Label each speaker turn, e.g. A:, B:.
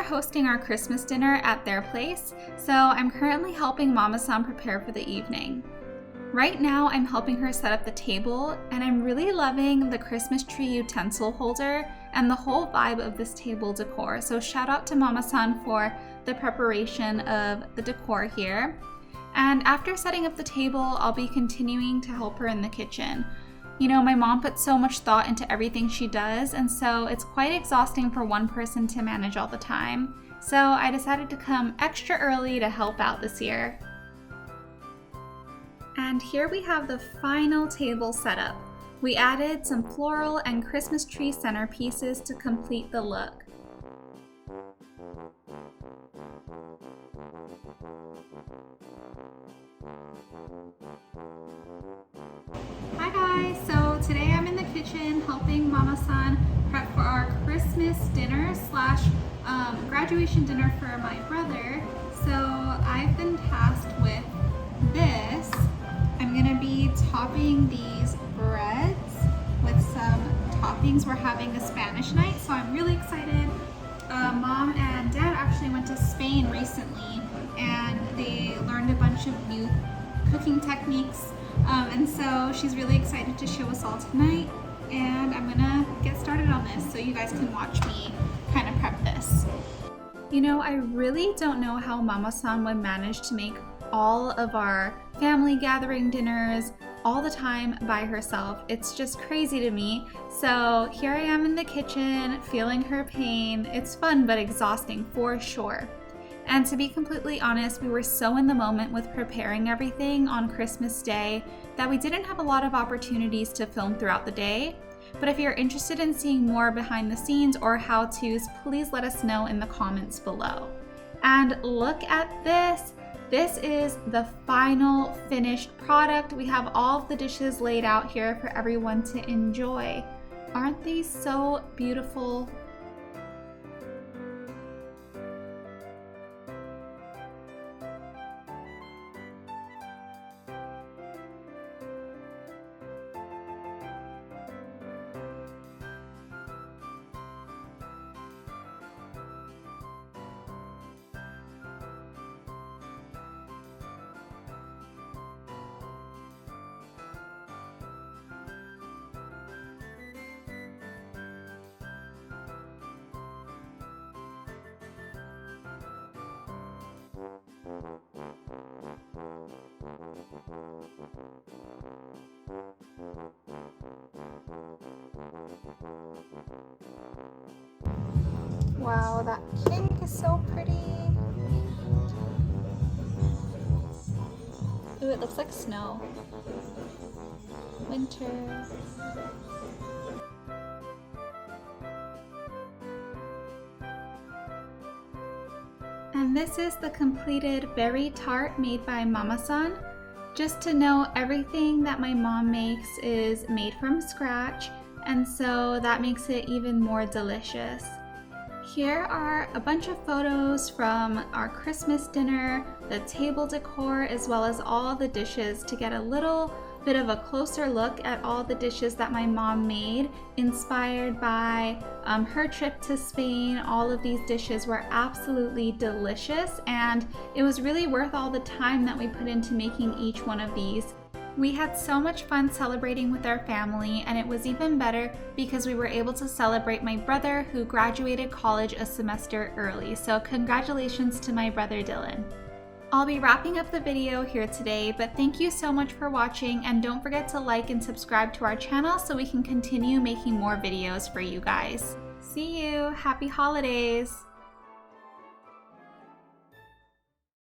A: are hosting our Christmas dinner at their place, so I'm currently helping Mamasan prepare for the evening. Right now, I'm helping her set up the table, and I'm really loving the Christmas tree utensil holder and the whole vibe of this table decor. So shout out to Mamasan for the preparation of the decor here. And after setting up the table, I'll be continuing to help her in the kitchen. You know, my mom puts so much thought into everything she does, and so it's quite exhausting for one person to manage all the time. So I decided to come extra early to help out this year. And here we have the final table setup. We added some floral and Christmas tree centerpieces to complete the look. Hi guys, so today I'm in the kitchen helping Mamasan prep for our Christmas dinner slash graduation dinner for my brother. So I've been tasked with this. I'm gonna be topping these breads with some toppings. We're having a Spanish night, so I'm really excited. Mom and Dad actually went to Spain recently and they learned a bunch of new cooking techniques. And so she's really excited to show us all tonight, and I'm gonna get started on this so you guys can watch me kind of prep this. You know, I really don't know how Mamasan would manage to make all of our family gathering dinners all the time by herself. It's just crazy to me. So here I am in the kitchen feeling her pain. It's fun but exhausting for sure. And to be completely honest, we were so in the moment with preparing everything on Christmas Day that we didn't have a lot of opportunities to film throughout the day. But if you're interested in seeing more behind the scenes or how-tos, please let us know in the comments below. And look at this. This is the final finished product. We have all of the dishes laid out here for everyone to enjoy. Aren't these so beautiful? Wow, that cake is so pretty. Ooh, it looks like snow. Winter. And this is the completed berry tart made by Mamasan. Just to know, everything that my mom makes is made from scratch, and so that makes it even more delicious. Here are a bunch of photos from our Christmas dinner, the table decor, as well as all the dishes to get a little bit of a closer look at all the dishes that my mom made, inspired by her trip to Spain. All of these dishes were absolutely delicious, and it was really worth all the time that we put into making each one of these. We had so much fun celebrating with our family, and it was even better because we were able to celebrate my brother who graduated college a semester early. So congratulations to my brother Dylan. I'll be wrapping up the video here today, but thank you so much for watching, and don't forget to like and subscribe to our channel so we can continue making more videos for you guys. See you! Happy holidays!